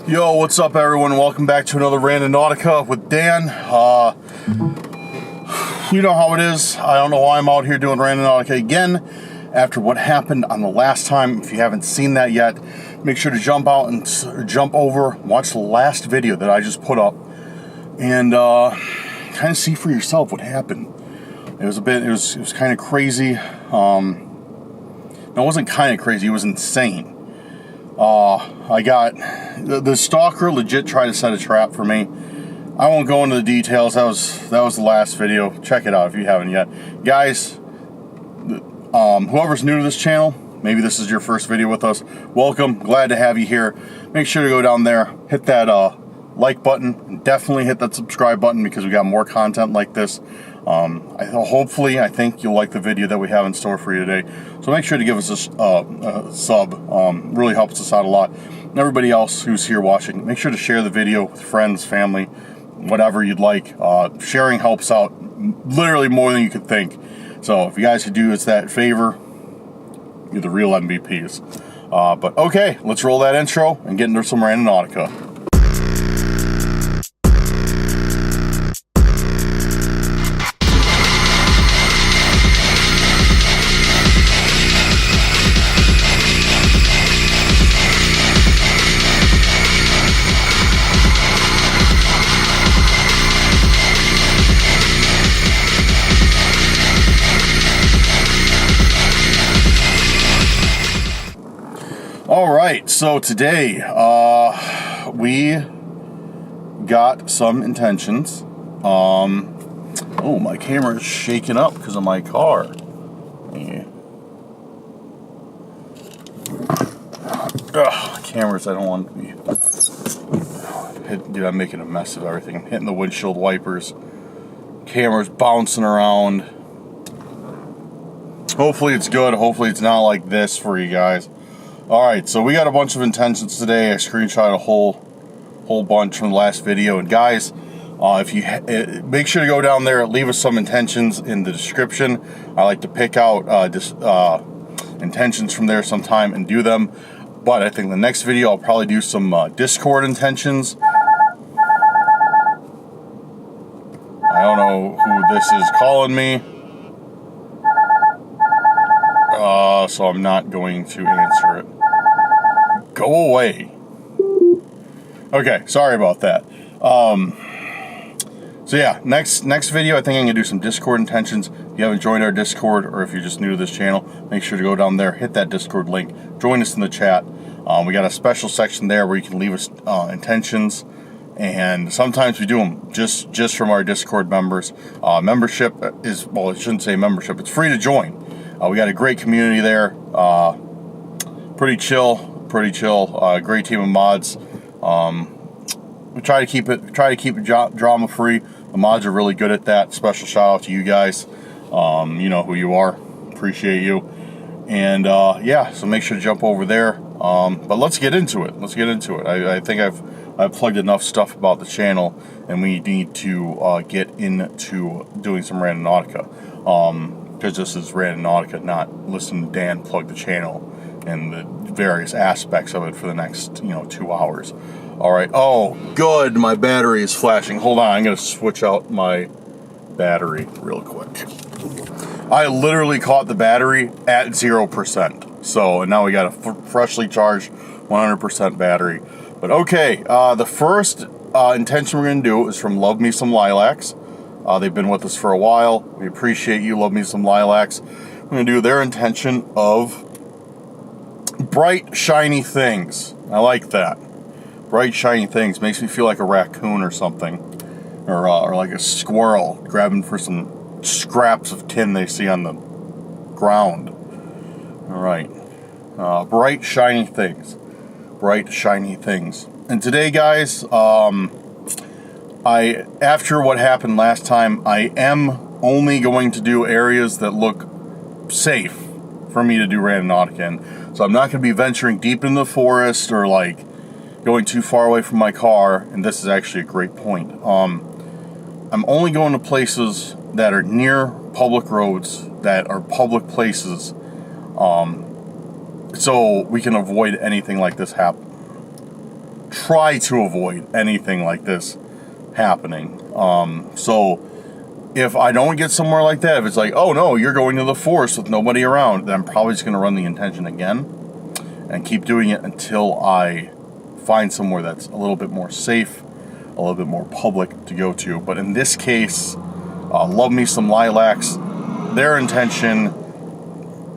Yo, what's up everyone? Welcome back to another Randonautica with Dan. You know how it is. I don't know why I'm out here doing Randonautica again after what happened on the last time. If you haven't seen that yet, make sure to jump over, watch the last video that I just put up, and kind of see for yourself what happened. It was kind of crazy. No, it wasn't kind of crazy. It was insane. I got the stalker legit tried to set a trap for me. I won't go into the details. That was the last video. Check it out if you haven't yet, guys. Whoever's new to this channel, maybe this is your first video with us. Welcome. Glad to have you here. Make sure to go down there, hit that like button, and definitely hit that subscribe button because we got more content like this. Hopefully, I think you'll like the video that we have in store for you today. So make sure to give us a sub. Really helps us out a lot. And everybody else who's here watching, make sure to share the video with friends, family, whatever you'd like. Sharing helps out literally more than you could think. So if you guys could do us that favor, you're the real MVPs. But okay, let's roll that intro and get into some Randonautica. Alright, so today we got some intentions. Oh, my camera is shaking up because of my car. Yeah. Cameras, I don't want to be... Dude, I'm making a mess of everything. I'm hitting the windshield wipers. Camera's bouncing around. Hopefully it's good. Hopefully it's not like this for you guys. Alright, so we got a bunch of intentions today. I screenshot a whole bunch from the last video. And guys, if you make sure to go down there, leave us some intentions in the description. I like to pick out intentions from there sometime and do them. But I think the next video I'll probably do some Discord intentions. I don't know who this is calling me. So I'm not going to answer it. Go away. Okay, sorry about that. So yeah, next video I think I'm gonna do some Discord intentions. If you haven't joined our Discord, or if you're just new to this channel, make sure to go down there, hit that Discord link, join us in the chat. We got a special section there where you can leave us intentions, and sometimes we do them just from our Discord members. Membership is, well, I shouldn't say membership, it's free to join. We got a great community there. Pretty chill. Great team of mods. We try to keep it drama free. The mods are really good at that. Special shout out to you guys. You know who you are. Appreciate you. And yeah, so make sure to jump over there. But let's get into it. I think I've plugged enough stuff about the channel, and we need to get into doing some Randonautica. Because this is Randonautica, not listen to Dan plug the channel and the various aspects of it for the next, 2 hours. All right. Oh, good. My battery is flashing. Hold on. I'm going to switch out my battery real quick. I literally caught the battery at 0%. So now we got a freshly charged 100% battery. But okay, the first intention we're going to do is from Love Me Some Lilacs. They've been with us for a while. We appreciate you. Love Me Some Lilacs. We're going to do their intention of bright, shiny things. I like that. Bright, shiny things. Makes me feel like a raccoon or something. Or like a squirrel grabbing for some scraps of tin they see on the ground. Alright. Bright, shiny things. Bright, shiny things. And today, guys, after what happened last time, I am only going to do areas that look safe for me to do Randonautica in. So I'm not going to be venturing deep into the forest or like going too far away from my car. And this is actually a great point. I'm only going to places that are near public roads, that are public places, so we can avoid anything like this try to avoid anything like this happening. So if I don't get somewhere like that, if it's like, oh no, you're going to the forest with nobody around, then I'm probably just going to run the intention again and keep doing it until I find somewhere that's a little bit more safe, a little bit more public to go to. But in this case, love me some lilacs. Their intention,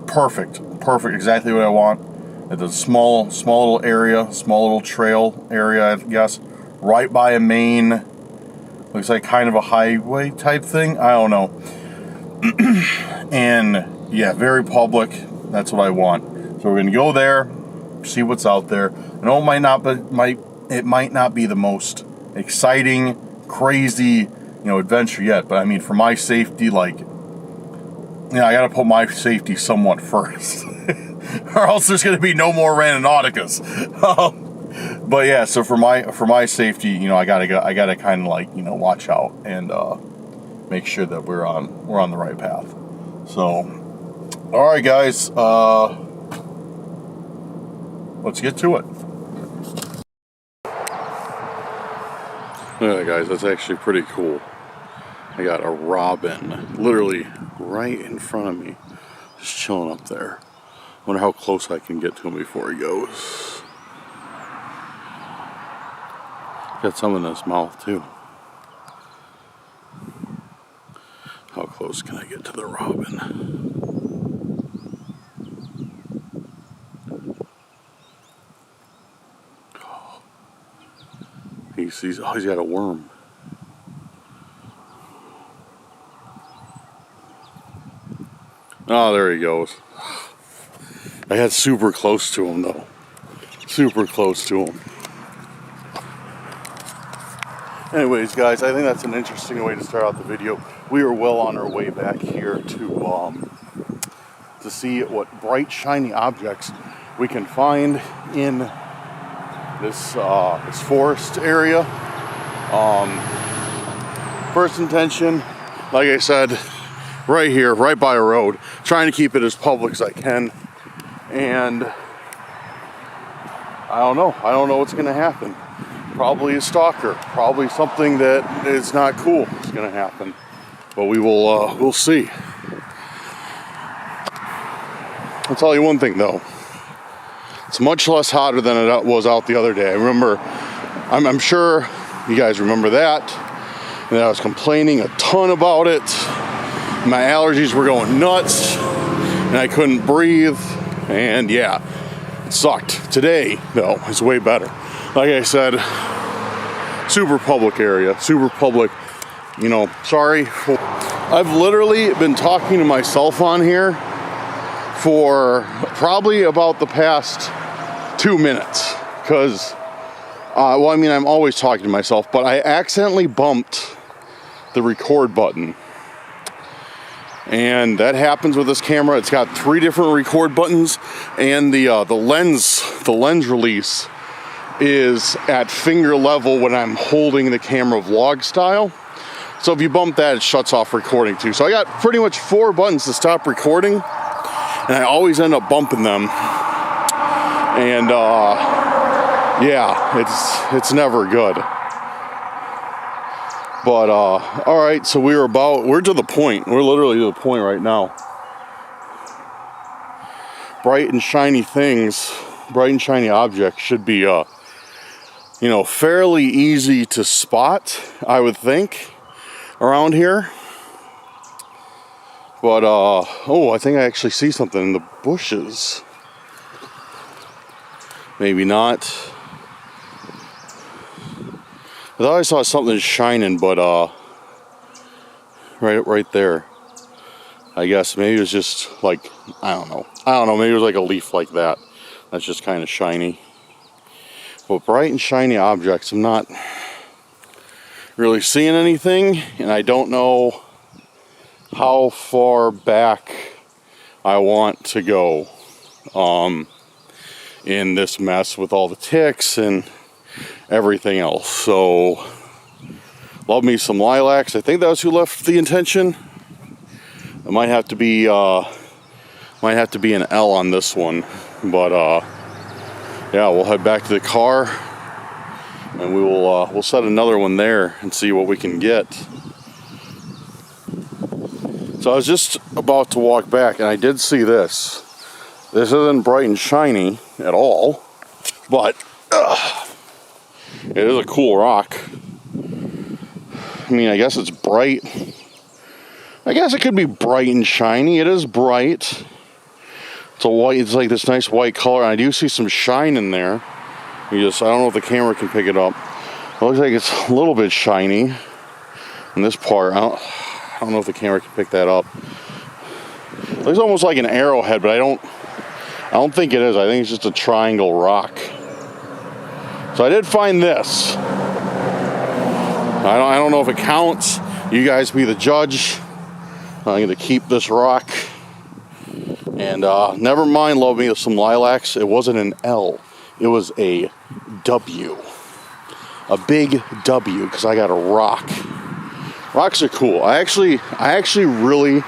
perfect, exactly what I want. It's a small little area, small little trail area, I guess, right by a main, looks like kind of a highway type thing. I don't know. And yeah, very public. That's what I want. So we're gonna go there, see what's out there. I know it might not be the most exciting, crazy, adventure yet, but I mean, for my safety, like, I gotta put my safety somewhat first. Or else there's going to be no more Randonauticas. But yeah, so for my safety, I gotta kind of like watch out and make sure that we're on the right path. So, all right, guys, let's get to it. Yeah, guys, that's actually pretty cool. I got a robin literally right in front of me, just chilling up there. Wonder how close I can get to him before he goes. Got some in his mouth too. How close can I get to the robin? Oh. He's got a worm. Oh, there he goes. I got super close to him though. Super close to him. Anyways, guys, I think that's an interesting way to start out the video. We are well on our way back here to see what bright, shiny objects we can find in this forest area. First intention, like I said, right here, right by a road. Trying to keep it as public as I can. And I don't know what's gonna happen. Probably a stalker, probably something that is not cool is gonna happen. But we'll see. I'll tell you one thing though. It's much less hotter than it was out the other day. I remember, I'm sure you guys remember that. And I was complaining a ton about it. My allergies were going nuts and I couldn't breathe. And yeah, it sucked. Today, though, is way better. Like I said, super public area, super public, sorry. I've literally been talking to myself on here for probably about the past 2 minutes. Because, I'm always talking to myself, but I accidentally bumped the record button. And that happens with this camera. It's got 3 different record buttons, and the lens release is at finger level when I'm holding the camera vlog style. So if you bump that, it shuts off recording too. So I got pretty much 4 buttons to stop recording, and I always end up bumping them. And yeah, it's never good. But, all right, so we're to the point. We're literally to the point right now. Bright and shiny things, bright and shiny objects should be, fairly easy to spot, I would think, around here. But, I think I actually see something in the bushes. Maybe not. I thought I saw something shining, but right there. I guess maybe it was just like, I don't know, maybe it was like a leaf like that. That's just kind of shiny. But bright and shiny objects, I'm not really seeing anything, and I don't know how far back I want to go in this mess with all the ticks and everything else. So love me some lilacs. I think that was who left the intention. It might have to be an L on this one, but yeah, we'll head back to the car and we'll set another one there and see what we can get. So I was just about to walk back, and I did see this. This isn't bright and shiny at all, but it is a cool rock. I mean, I guess it's bright. I guess it could be bright and shiny. It is bright. It's a white. It's like this nice white color. And I do see some shine in there. I don't know if the camera can pick it up. It looks like it's a little bit shiny in this part. I don't know if the camera can pick that up. It looks almost like an arrowhead, but I don't think it is. I think it's just a triangle rock. So I did find this. I don't know if it counts. You guys be the judge. I'm going to keep this rock. And never mind, love me with some lilacs. It wasn't an L. It was a W. A big W, because I got a rock. Rocks are cool. I actually really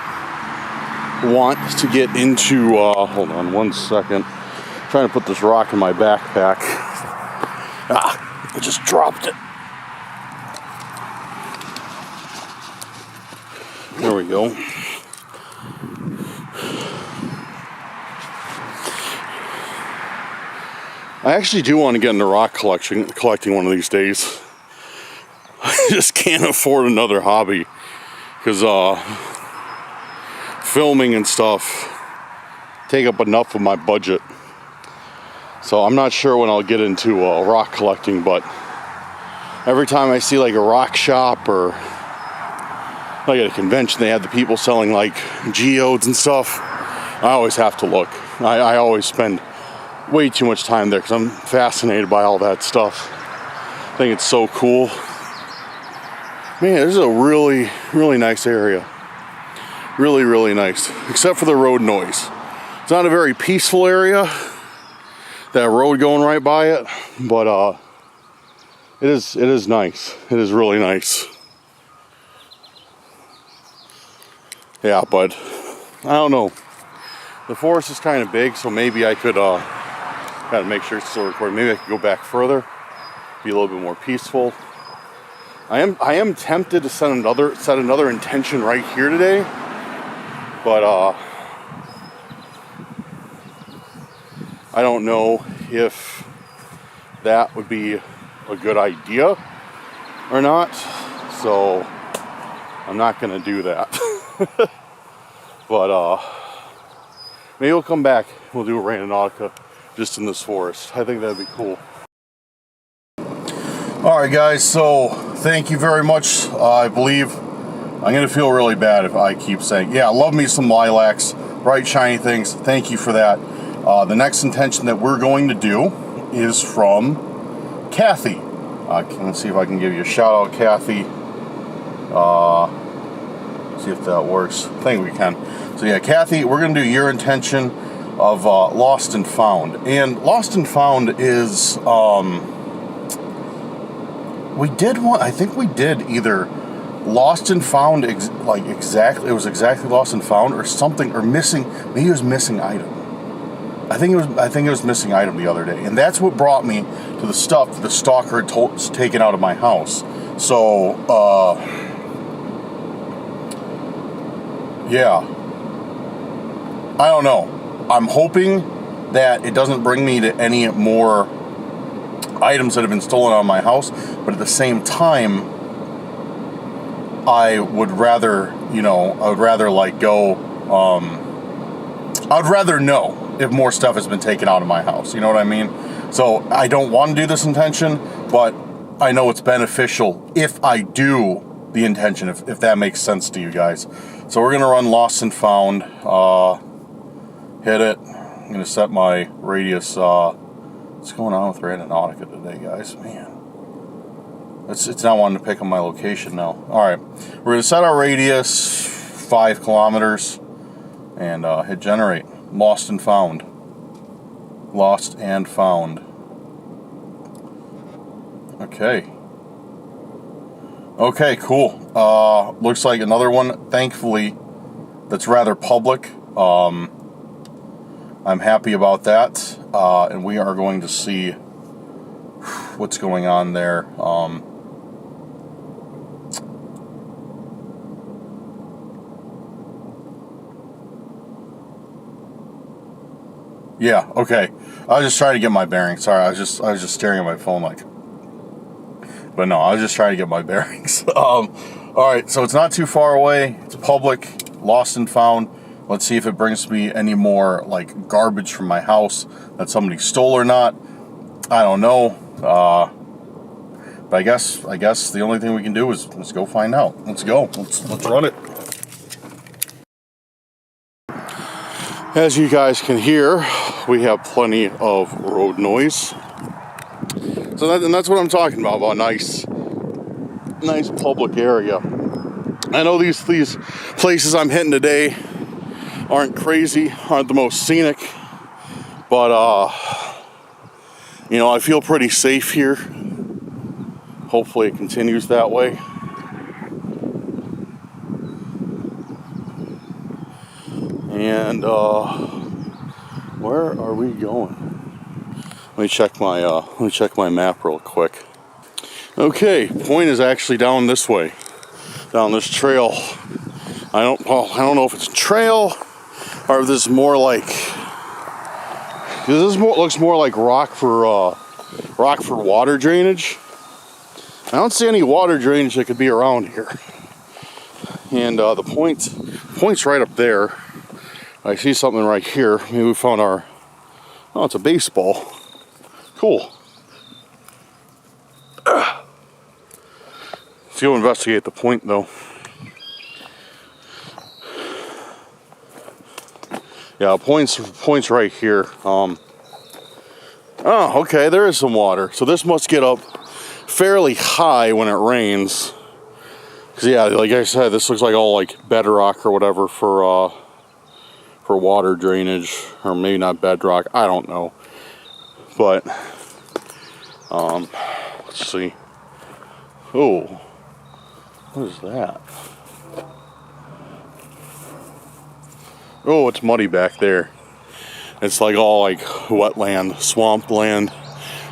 want to get into, hold on one second. I'm trying to put this rock in my backpack. I just dropped it. There we go. I actually do want to get into rock collecting one of these days. I just can't afford another hobby because filming and stuff take up enough of my budget. So I'm not sure when I'll get into rock collecting, but every time I see like a rock shop or like at a convention, they have the people selling like geodes and stuff. I always have to look. I always spend way too much time there because I'm fascinated by all that stuff. I think it's so cool. Man, this is a really, really nice area. Really, really nice. Except for the road noise. It's not a very peaceful area. That road going right by it. But it is nice. It is really nice. Yeah, but I don't know. The forest is kind of big, so maybe I could gotta make sure it's still recording. Maybe I could go back further, be a little bit more peaceful. I am tempted to set another intention right here today, but I don't know if that would be a good idea or not. So I'm not gonna do that. But maybe we'll come back. We'll do a Randonautica just in this forest. I think that'd be cool. All right, guys. So thank you very much. I believe I'm gonna feel really bad if I keep saying, yeah, love me some lilacs, bright shiny things. Thank you for that. The next intention that we're going to do is from Kathy. Let's see if I can give you a shout out, Kathy. See if that works. I think we can. So yeah, Kathy, we're gonna do your intention of Lost and Found. And Lost and Found is we did one. I think we did either Lost and Found exactly. It was exactly Lost and Found or something, or missing. Maybe it was missing item. I think it was missing item the other day, and that's what brought me to the stuff the stalker had taken out of my house. So yeah, I don't know. I'm hoping that it doesn't bring me to any more items that have been stolen out of my house, but at the same time, I would rather like go. I'd rather know if more stuff has been taken out of my house. You know what I mean? So I don't want to do this intention, but I know it's beneficial if I do the intention, if that makes sense to you guys. So we're going to run Lost and Found. Hit it. I'm going to set my radius. What's going on with Randonautica today, guys? Man. It's not wanting to pick on my location now. Alright. We're going to set our radius 5 kilometers and hit generate. Lost and Found. Lost and Found. Okay. Okay, cool. Looks like another one, thankfully, that's rather public. I'm happy about that. And we are going to see what's going on there. Yeah, okay. I was just trying to get my bearings. Sorry, I was just staring at my phone like. But no, I was just trying to get my bearings. All right, so it's not too far away. It's public, lost and found. Let's see if it brings me any more like garbage from my house that somebody stole or not. I don't know. But I guess the only thing we can do is let's go find out. Let's go. Let's run it. As you guys can hear, we have plenty of road noise. So that's what I'm talking about nice public area. I know these places I'm hitting today aren't crazy, aren't the most scenic, but you know, I feel pretty safe here. Hopefully it continues that way. And where are we going? Let me check my map real quick. Okay, point is actually down this way, down this trail. I don't know if it's a trail or if this is more like. Looks more like rock for water drainage. I don't see any water drainage that could be around here. And the point's right up there. I see something right here. Maybe we found our. Oh, it's a baseball. Cool. Let's go investigate the point, though. Yeah, point's right here. Oh, okay, there is some water. So this must get up fairly high when it rains. Cause yeah, like I said, this looks like all like bedrock or whatever for water drainage, or maybe not bedrock. I don't know. But let's see. Oh, what is that? Oh, it's muddy back there. It's like all like wetland, swamp land.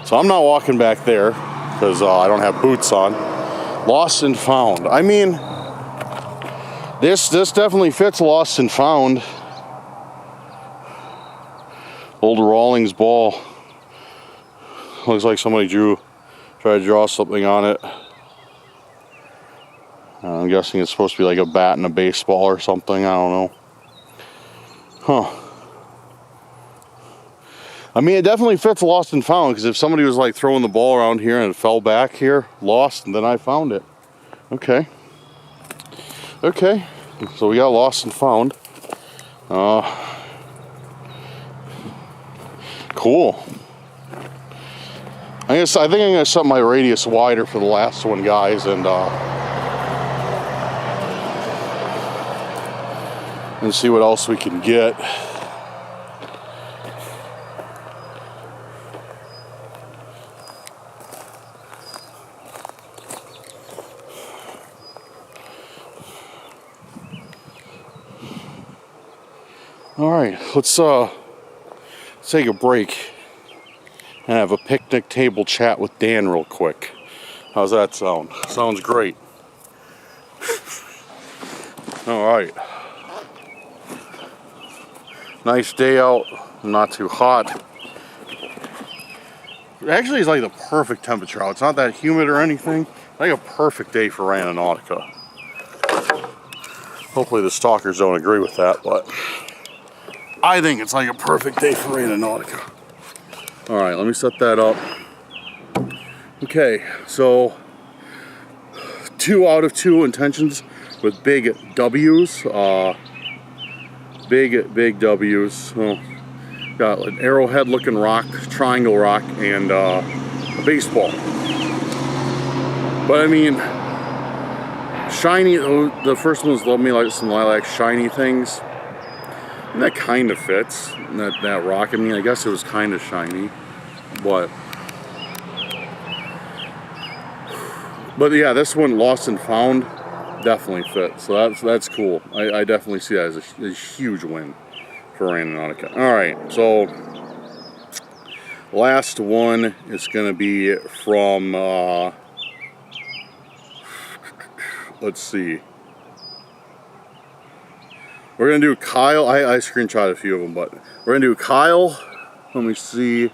So I'm not walking back there because I don't have boots on. Lost and found. I mean, this definitely fits lost and found. Old Rawlings ball. Looks like somebody tried to draw something on it. I'm guessing it's supposed to be like a bat and a baseball or something. I don't know. Huh. I mean, it definitely fits lost and found, because if somebody was like throwing the ball around here and it fell back here, lost, and then I found it. Okay. Okay. So we got lost and found. Cool. I think I'm gonna set my radius wider for the last one, guys, and see what else we can get. All right, let's take a break and have a picnic table chat with Dan real quick. How's that sound? Sounds great. All right. Nice day out, not too hot. Actually, it's like the perfect temperature out. It's not that humid or anything. Like a perfect day for Randonautica. Hopefully the stalkers don't agree with that, but I think it's like a perfect day for Randonautica. All right, let me set that up. Okay, so 2 out of 2 intentions with big W's. Big W's. Well, got an arrowhead looking rock, triangle rock, and a baseball. But I mean, shiny, the first ones love me like some lilac shiny things. And that kind of fits, that rock. I mean, I guess it was kind of shiny, but yeah, this one, lost and found, definitely fits. So that's cool. I definitely see that as a huge win for Randonautica. All right, so Last one is going to be from, let's see. We're going to do Kyle. I screenshot a few of them, but we're going to do Kyle. Let me see.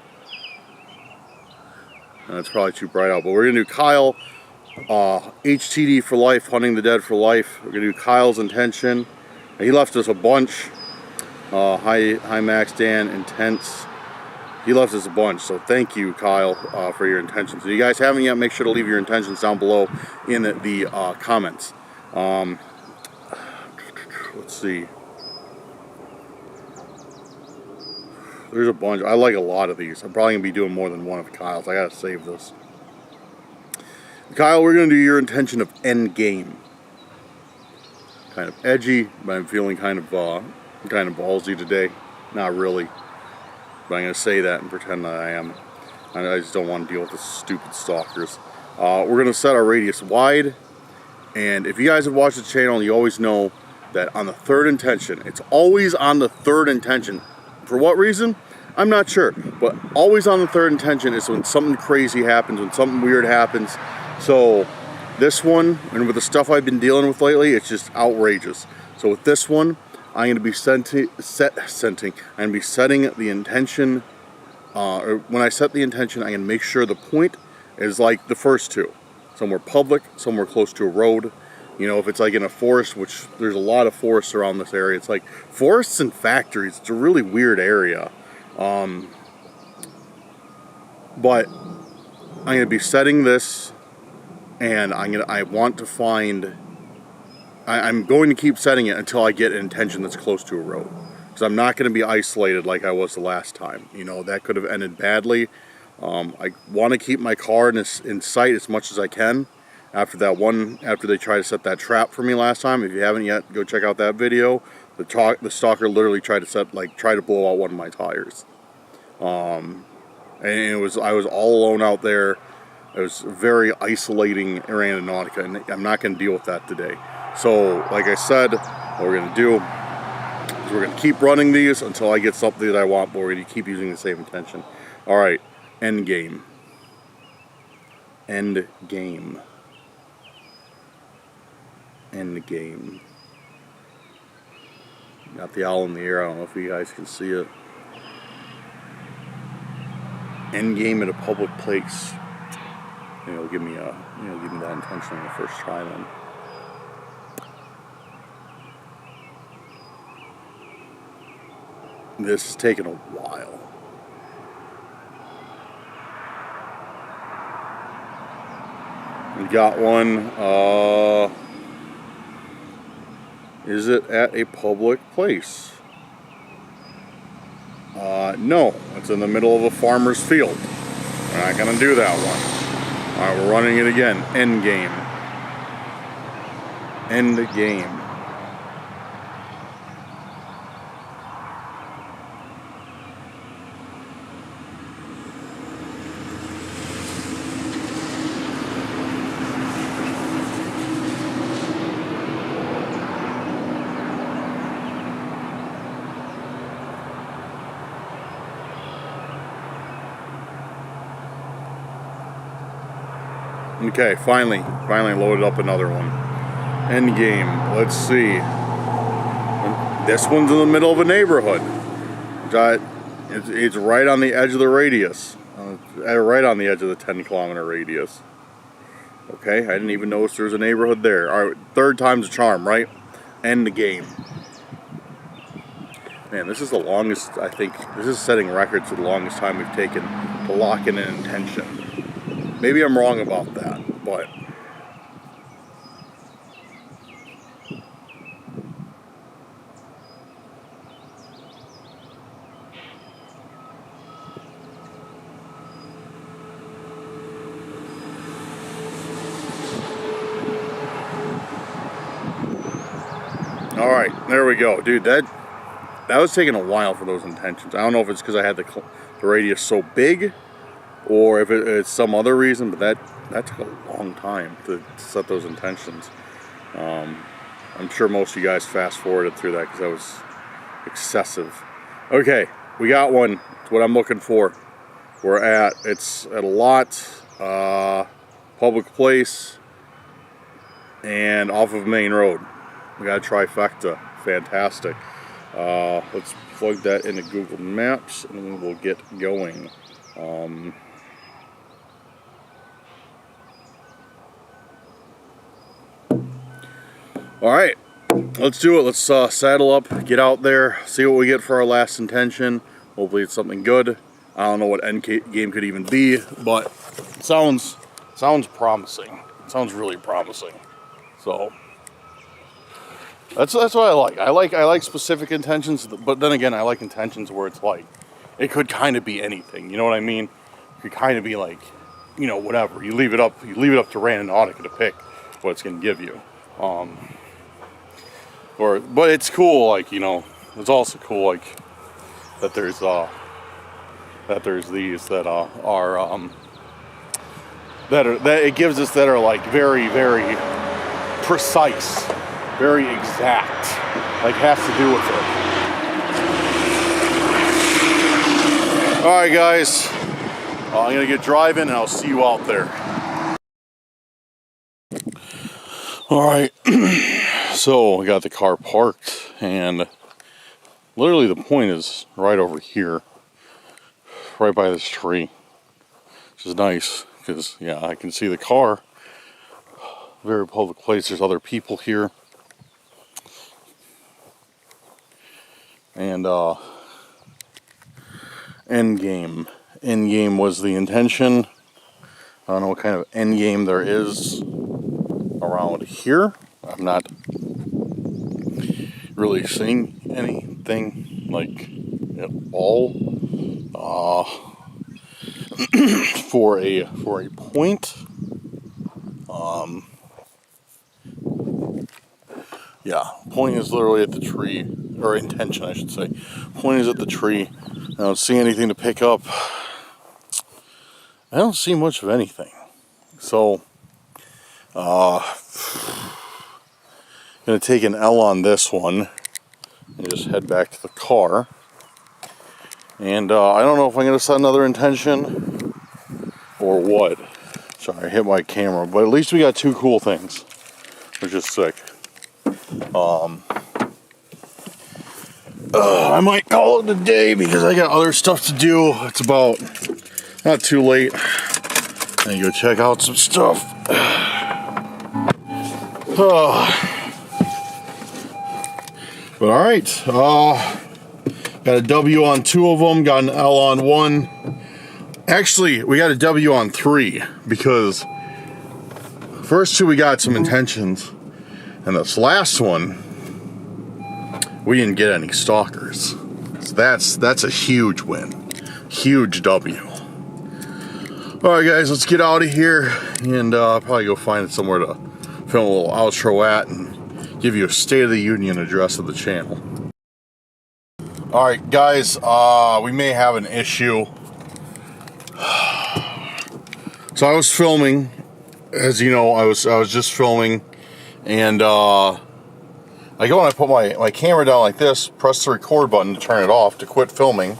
It's probably too bright out, but we're going to do Kyle. HTD for life, hunting the dead for life. We're going to do Kyle's intention. He left us a bunch. Hi Max, Dan, Intense. He left us a bunch, so thank you, Kyle, for your intentions. If you guys haven't yet, make sure to leave your intentions down below in the comments. Let's see. There's a bunch. I like a lot of these. I'm probably going to be doing more than one of Kyle's. I got to save this. Kyle, we're going to do your intention of end game. Kind of edgy, but I'm feeling kind of ballsy today. Not really. But I'm going to say that and pretend that I am. I just don't want to deal with the stupid stalkers. We're going to set our radius wide. And if you guys have watched the channel, you always know that on the third intention, it's always on the third intention. For what reason? I'm not sure. But always on the third intention is when something crazy happens, when something weird happens. So this one, and with the stuff I've been dealing with lately, it's just outrageous. So with this one, I'm going to be setting the intention, or when I set the intention, I'm going to make sure the point is like the first two. Somewhere public, somewhere close to a road. You know, if it's like in a forest, which there's a lot of forests around this area. It's like forests and factories. It's a really weird area. But I'm going to be setting this, and I'm going to keep setting it until I get an intention that's close to a road. Because I'm not going to be isolated like I was the last time. You know, that could have ended badly. I want to keep my car in sight as much as I can. After they tried to set that trap for me last time. If you haven't yet, go check out that video. The stalker literally tried to blow out one of my tires. And I was all alone out there. It was very isolating Randonautica, and I'm not going to deal with that today. So, like I said, what we're going to do is we're going to keep running these until I get something that I want, but we're going to keep using the same intention. Alright, end game. End game. End game. Got the owl in the air. I don't know if you guys can see it. End game at a public place. Give me that intention on the first try then. This is taking a while. We got one. Is it at a public place? No, it's in the middle of a farmer's field. We're not going to do that one. Alright, we're running it again. End game. End game. Okay, finally loaded up another one. End game. Let's see. This one's in the middle of a neighborhood. It's right on the edge of the radius. Right on the edge of the 10-kilometer radius. Okay, I didn't even notice there was a neighborhood there. Alright, third time's a charm, right? End the game. Man, this is the longest, I think, this is setting records for the longest time we've taken to lock in an intention. Maybe I'm wrong about that, but alright, there we go. Dude, that was taking a while for those intentions. I don't know if it's because I had the radius so big, or if it's some other reason, but that took a long time to set those intentions. I'm sure most of you guys fast forwarded through that because that was excessive. Okay, we got one. It's what I'm looking for. we're at. It's at a lot, public place, and off of main road. We got a trifecta. Fantastic. Let's plug that into Google Maps and we'll get going. Alright, let's do it. Let's saddle up, get out there, see what we get for our last intention. Hopefully it's something good. I don't know what end game could even be, but it sounds promising. It sounds really promising. So that's what I like. I like specific intentions, but then again, I like intentions where it's like it could kind of be anything. You know what I mean? It could kind of be like, you know, whatever. You leave it up to Randonautica to pick what it's going to give you. But it's cool, like, you know, it's also cool, like, that there's these that that it gives us that are like very, very precise, very exact, like has to do with it. All right, guys, I'm gonna get driving and I'll see you out there. All right. So we got the car parked, and literally the point is right over here, right by this tree, which is nice because, yeah, I can see the car. Very public place. There's other people here, and end game was the intention. I don't know what kind of end game there is around here. I'm not really seeing anything like at all for a point. Yeah, point is literally at the tree, or intention I should say. Point is at the tree. I don't see anything to pick up. I don't see much of anything. So gonna take an L on this one and just head back to the car. And I don't know if I'm gonna set another intention or what. Sorry, I hit my camera, but at least we got two cool things, which is sick. I might call it a day because I got other stuff to do. It's about not too late. I need to go check out some stuff. But alright, got a W on 2 of them, got an L on 1. Actually, we got a W on 3 because first 2 we got some intentions, and this last one we didn't get any stalkers. So that's a huge win, huge W. Alright guys, let's get out of here and probably go find somewhere to film a little outro at and give you a State of the Union address of the channel. Alright guys, we may have an issue. So I was filming, as you know, I was just filming, and I go and I put my camera down like this, press the record button to turn it off to quit filming,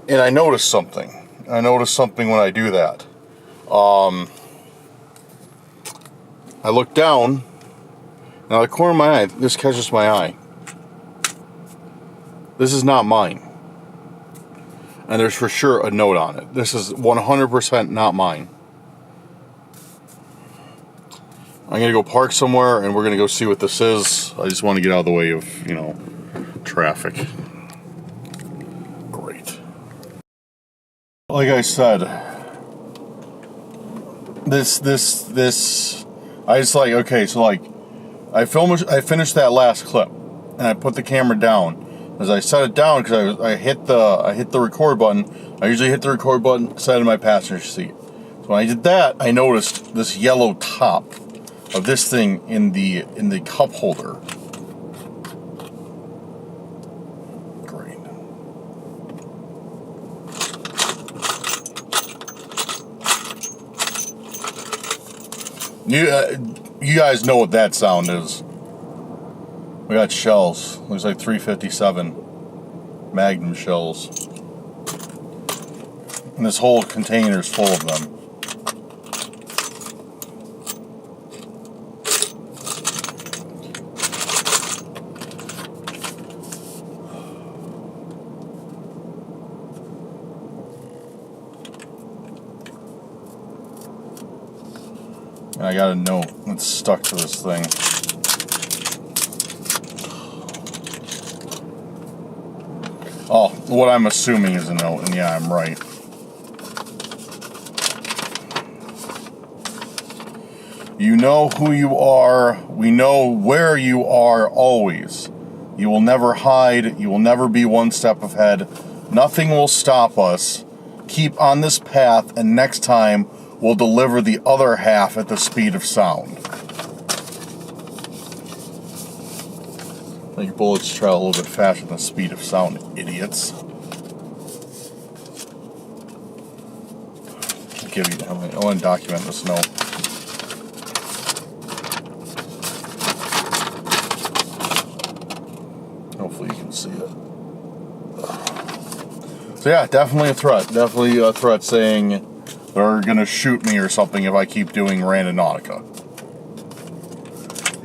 and I noticed something. I noticed something when I do that. I look down. Now the corner of my eye, this catches my eye. This is not mine. And there's for sure a note on it. This is 100% not mine. I'm gonna go park somewhere and we're gonna go see what this is. I just want to get out of the way of, you know, traffic. Great. Like I said, this, I just like, okay, so like, I finished that last clip, and I put the camera down. As I set it down, because I hit the record button. I usually hit the record button, set it in my passenger seat. So when I did that, I noticed this yellow top of this thing in the cup holder. Great. You guys know what that sound is. We got shells. Looks like 357 Magnum shells. And this whole container is full of them. And I got a note that's stuck to this thing. Oh, what I'm assuming is a note, and yeah, I'm right. You know who you are. We know where you are always. You will never hide. You will never be one step ahead. Nothing will stop us. Keep on this path, and next time we'll deliver the other half at the speed of sound. Like bullets travel a little bit faster than the speed of sound, idiots. I want to document this note. Hopefully you can see it. So yeah, definitely a threat. Definitely a threat saying they're going to shoot me or something if I keep doing Randonautica.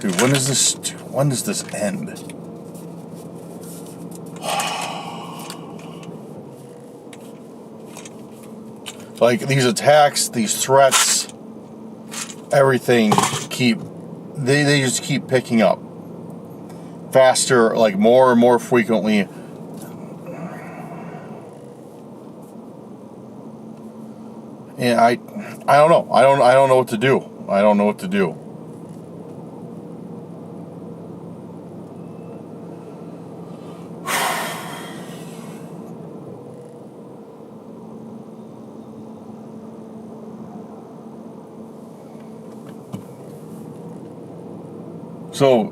Dude, when does this end? Like, these attacks, these threats, everything they just keep picking up. Faster, like more and more frequently. And I don't know. I don't know what to do. I don't know what to do. So,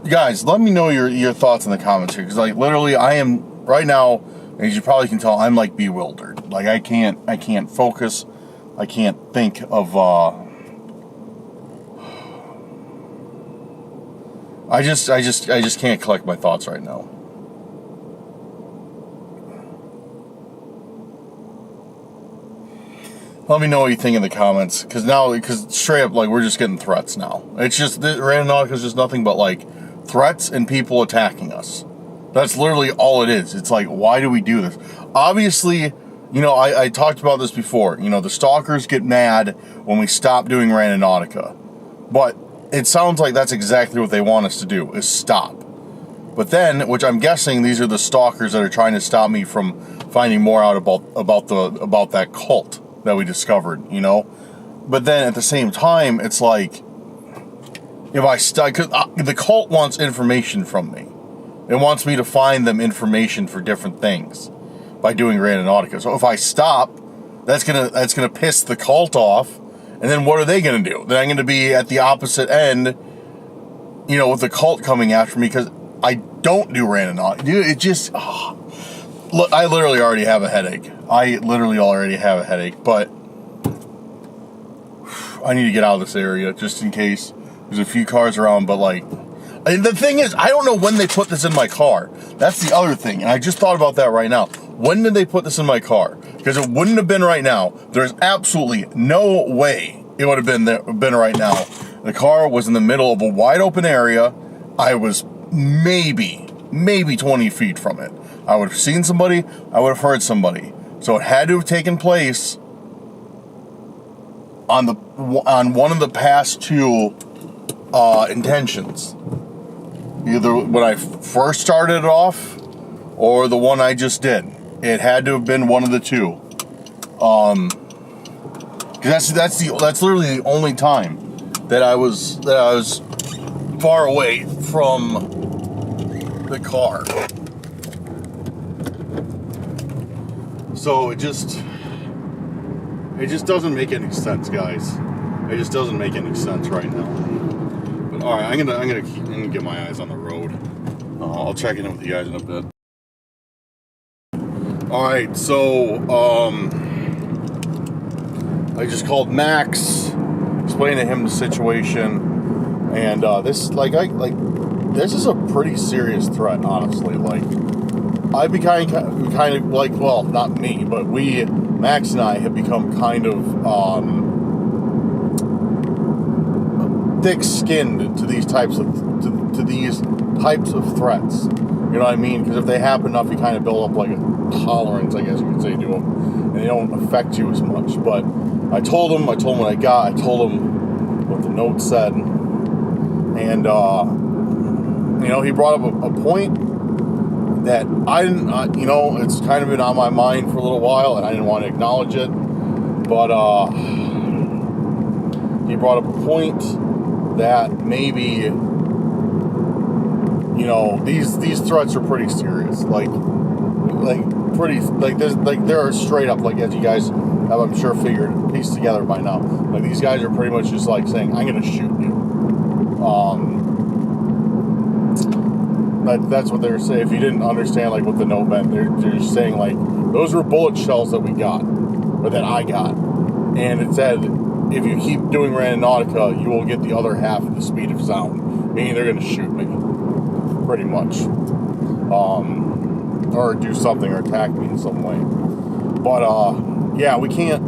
guys, let me know your thoughts in the comments here, because like literally, I am right now, as you probably can tell, I'm like bewildered. Like I can't focus. I can't think of. I just can't collect my thoughts right now. Let me know what you think in the comments, because straight up, like, we're just getting threats now. It's just, Randonautica is just nothing but, like, threats and people attacking us. That's literally all it is. It's like, why do we do this? Obviously, you know, I talked about this before. You know, the stalkers get mad when we stop doing Randonautica. But it sounds like that's exactly what they want us to do, is stop. But then, which I'm guessing these are the stalkers that are trying to stop me from finding more out about that cult that we discovered, you know. But then at the same time, it's like, if I the cult wants information from me. It wants me to find them information for different things by doing Randonautica. So if I stop, that's gonna piss the cult off, and then what are they gonna do? Then I'm gonna be at the opposite end, you know, with the cult coming after me because I don't do Randonautica. Dude, it just. Look, I literally already have a headache. But I need to get out of this area just in case. There's a few cars around, but like, and the thing is, I don't know when they put this in my car. That's the other thing, and I just thought about that right now. When did they put this in my car? Because it wouldn't have been right now. There's absolutely no way it would have been right now. The car was in the middle of a wide open area. I was maybe 20 feet from it. I would have seen somebody, I would have heard somebody. So it had to have taken place on one of the past two intentions. Either when I first started it off, or the one I just did. It had to have been one of the two. Because that's literally the only time that I was far away from the car. So it just doesn't make any sense, guys. It just doesn't make any sense right now. But all right, I'm gonna get my eyes on the road. I'll check in with you guys in a bit. All right, so I just called Max, explained to him the situation, and this is a pretty serious threat, honestly. Like, I'd be kind of like, well, not me, but we Max and I have become kind of thick-skinned to these types of threats. You know what I mean? Because if they happen enough, you kind of build up like a tolerance, I guess you could say, to them, and they don't affect you as much. But I told him what I got. I told him what the note said, and he brought up a point that I didn't, it's kind of been on my mind for a little while, and I didn't want to acknowledge it. But he brought up a point that maybe, these threats are pretty serious. They're straight up, like, as you guys have, I'm sure, pieced together by now. Like, these guys are pretty much just like saying, "I'm gonna shoot you." That's what they were saying. If you didn't understand like what the note meant, they're just saying like, those were bullet shells that we got, or that I got, and it said, if you keep doing Randonautica, you will get the other half of the speed of sound, meaning they're gonna shoot me, pretty much, or do something, or attack me in some way. But yeah, we can't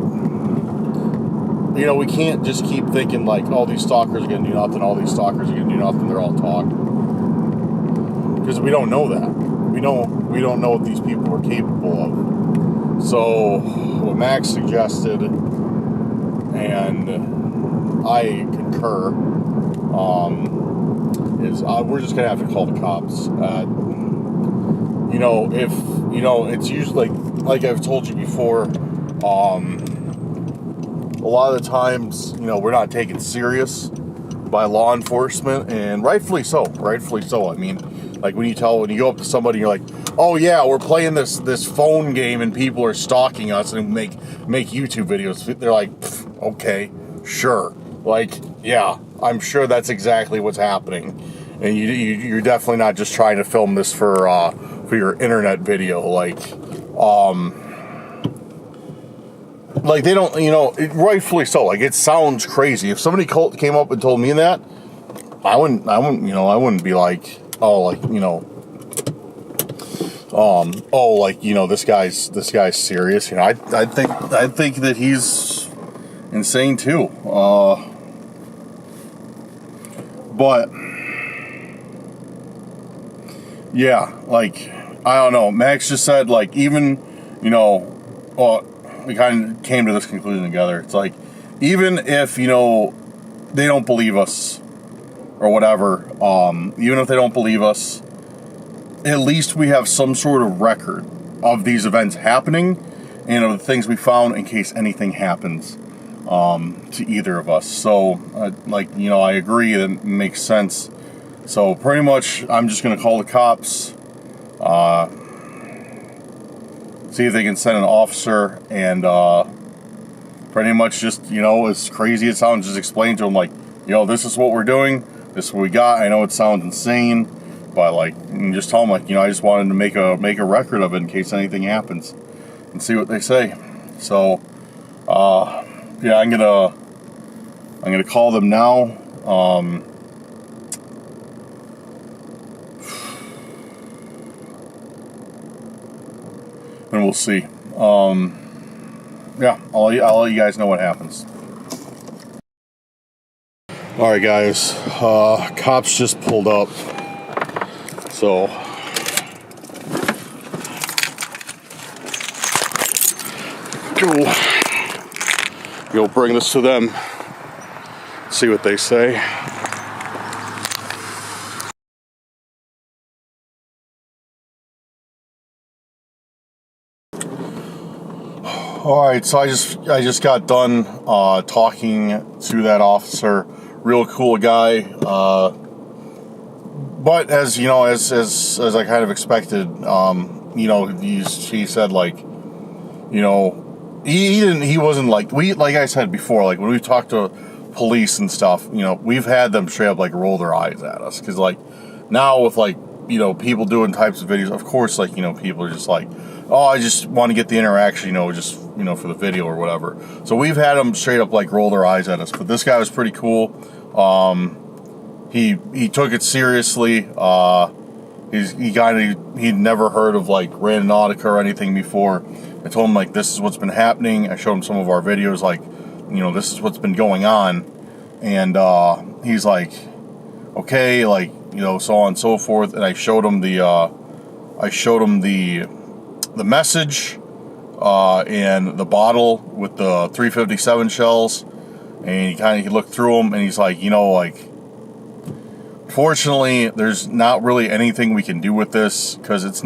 just keep thinking like, oh, these stalkers are gonna do nothing, all these stalkers are gonna do nothing, they're all talk. Because we don't know that. We don't know what these people are capable of. So what Max suggested, and I concur, is we're just gonna have to call the cops. It's usually like I've told you before. A lot of the times, we're not taken serious by law enforcement, and rightfully so. I mean, like when you go up to somebody, you're like, "Oh yeah, we're playing this phone game, and people are stalking us and make YouTube videos." They're like, "Okay, sure." Like, yeah, I'm sure that's exactly what's happening, and you're definitely not just trying to film this for your internet video. Like they don't, rightfully so. Like, it sounds crazy. If somebody came up and told me that, I wouldn't be like, this guy's serious. I think that he's insane too. But yeah, like, I don't know. Max just said, like, even, we kind of came to this conclusion together. It's like, even if, they don't believe us or whatever, even if they don't believe us, at least we have some sort of record of these events happening and of the things we found in case anything happens to either of us. So, I agree, that makes sense. So pretty much, I'm just going to call the cops, see if they can send an officer, and pretty much just, as crazy as it sounds, just explain to them, like, this is what we're doing, this is what we got. I know it sounds insane, but and just tell them, like, I just wanted to make a record of it in case anything happens, and see what they say. So, yeah, I'm gonna call them now. And we'll see. Yeah, I'll let you guys know what happens. All right, guys. Cops just pulled up. So go bring this to them. See what they say. All right, so I just got done talking to that officer. Real cool guy, but as I kind of expected, he said, like, he wasn't like I said before, like when we talked to police and stuff, we've had them straight up like roll their eyes at us, because like now with people doing types of videos, of course, people are just like, oh, I just want to get the interaction, just for the video or whatever. So we've had them straight up like roll their eyes at us. But this guy was pretty cool. He took it seriously. he'd never heard of like Randonautica or anything before. I told him like, this is what's been happening. I showed him some of our videos, like, you know, this is what's been going on. And he's like, okay, like, you know, so on and so forth. And I showed him the message and the bottle with the 357 shells. And he looked through them, and he's like, you know, like, fortunately, there's not really anything we can do with this, because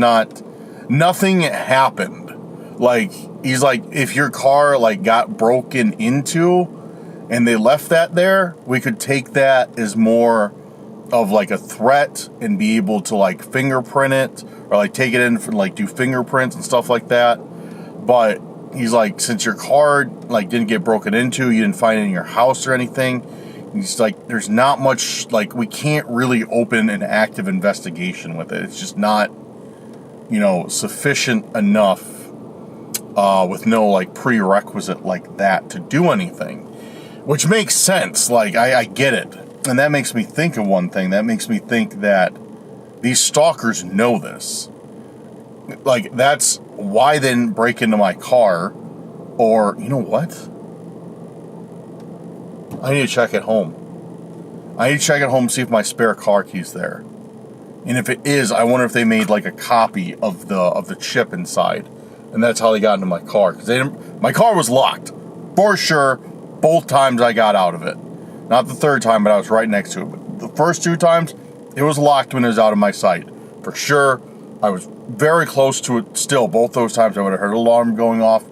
nothing happened. Like, he's like, if your car, like, got broken into, and they left that there, we could take that as more of, like, a threat, and be able to, like, fingerprint it, or, like, take it in for, like, do fingerprints and stuff like that. But he's like, since your car, like, didn't get broken into, you didn't find it in your house or anything, he's like, there's not much, like, we can't really open an active investigation with it. It's just not, you know, sufficient enough with no, like, prerequisite like that to do anything. Which makes sense. Like, I get it. And that makes me think of one thing. That makes me think that these stalkers know this. Like, that's why they didn't break into my car. Or, you know what? I need to check at home. I need to check at home and see if my spare car key's there. And if it is, I wonder if they made like a copy of the chip inside. And that's how they got into my car. Because my car was locked. For sure, both times I got out of it. Not the third time, but I was right next to it. But the first two times, it was locked when it was out of my sight. For sure, I was very close to it still. Both those times I would have heard an alarm going off.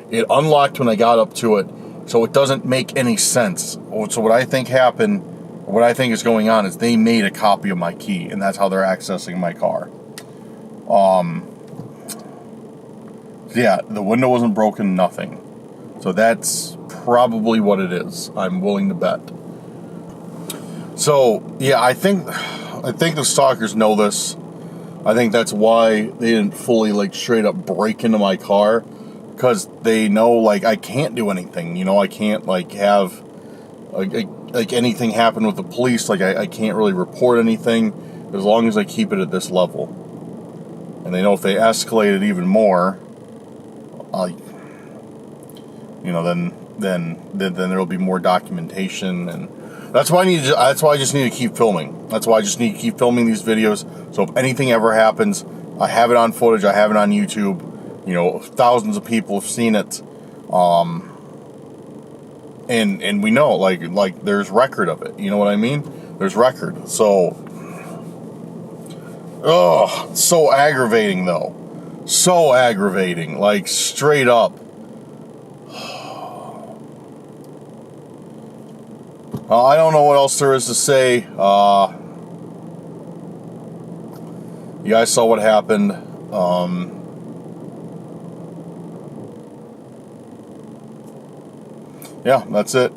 It unlocked when I got up to it. So it doesn't make any sense. So what I think happened, what I think is going on, is they made a copy of my key, and that's how they're accessing my car. Yeah, the window wasn't broken, nothing. So that's probably what it is. I'm willing to bet. So yeah, I think the stalkers know this. I think that's why they didn't fully, like, straight up break into my car, because they know, like, I can't do anything. You know, I can't, like, have like anything happen with the police. Like, I can't really report anything as long as I keep it at this level. And they know if they escalate it even more, you know, then there'll be more documentation, and that's why I just need to keep filming. That's why I just need to keep filming these videos. So if anything ever happens, I have it on footage. I have it on YouTube. You know, thousands of people have seen it. And we know, like there's record of it. You know what I mean? There's record. So, so aggravating though. So aggravating. Like, straight up. I don't know what else there is to say. You guys saw what happened. Yeah, that's it.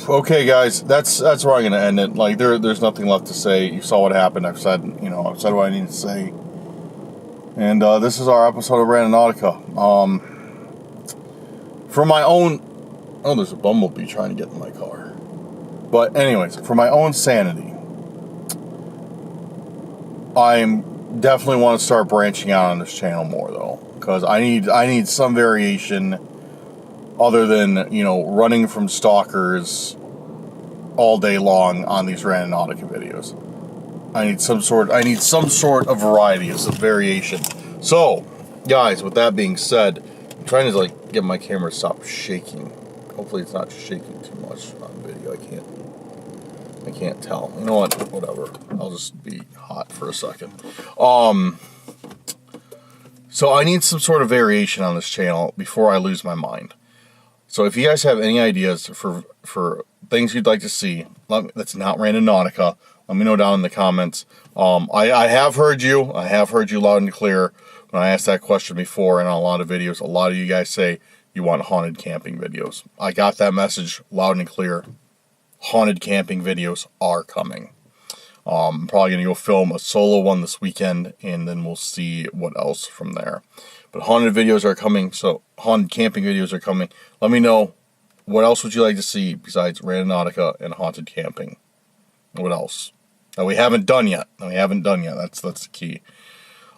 Okay, guys, that's where I'm gonna end it. Like, there's nothing left to say. You saw what happened. I've said what I need to say. And this is our episode of Randonautica. For my own... Oh, there's a bumblebee trying to get in my car. But anyways, for my own sanity, I definitely want to start branching out on this channel more, though. Because I need some variation other than, you know, running from stalkers all day long on these Randonautica videos. I need some sort of variety, some variation. So, guys, with that being said, I'm trying to, like, get my camera to stop shaking. Hopefully it's not shaking too much on video. I can't tell. You know what? Whatever. I'll just be hot for a second. So I need some sort of variation on this channel before I lose my mind. So if you guys have any ideas for things you'd like to see, that's not Randonautica, let me know down in the comments. I have heard you. I have heard you loud and clear when I asked that question before, and on a lot of videos, a lot of you guys say you want haunted camping videos. I got that message loud and clear. Haunted camping videos are coming. I'm probably going to go film a solo one this weekend, and then we'll see what else from there. But haunted videos are coming, so haunted camping videos are coming. Let me know, what else would you like to see besides Randonautica and haunted camping? What else? That we haven't done yet. That's the key.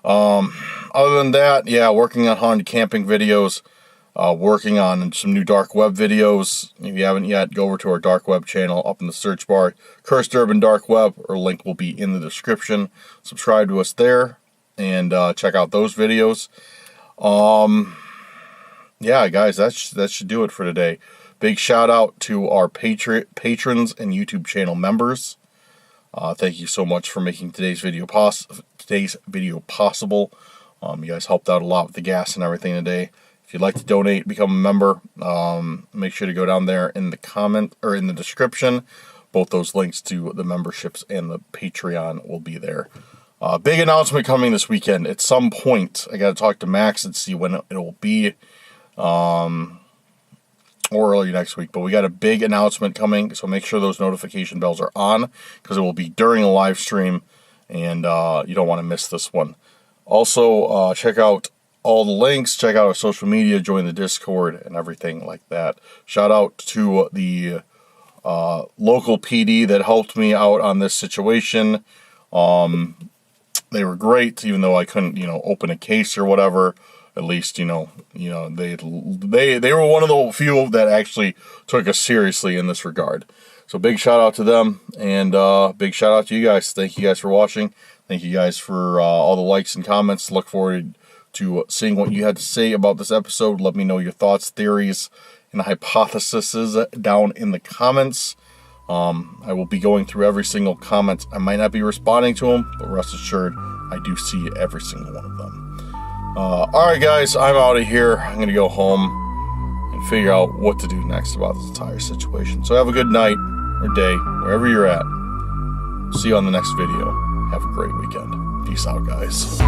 Other than that, yeah, working on haunted camping videos. Working on some new dark web videos. If you haven't yet, go over to our dark web channel up in the search bar. Cursed Urban Dark Web. Our link will be in the description. Subscribe to us there and check out those videos. Yeah, guys, that should do it for today. Big shout out to our patrons and YouTube channel members. Thank you so much for making today's video possible. You guys helped out a lot with the gas and everything today. If you'd like to donate, become a member, make sure to go down there in the comment or in the description. Both those links to the memberships and the Patreon will be there. Big announcement coming this weekend. At some point, I got to talk to Max and see when it will be, or early next week. But we got a big announcement coming, so make sure those notification bells are on because it will be during a live stream, and you don't want to miss this one. Also, check out all the links, check out our social media, join the Discord, and everything like that. Shout out to the local PD that helped me out on this situation. They were great, even though I couldn't, open a case or whatever. At least, they were one of the few that actually took us seriously in this regard. So big shout out to them, and big shout out to you guys. Thank you guys for watching. Thank you guys for all the likes and comments. Look forward to seeing what you had to say about this episode. Let me know your thoughts, theories, and hypotheses down in the comments. I will be going through every single comment. I might not be responding to them, but rest assured, I do see every single one of them. Alright guys, I'm out of here. I'm going to go home and figure out what to do next about this entire situation. So have a good night or day, wherever you're at. See you on the next video. Have a great weekend. Peace out, guys.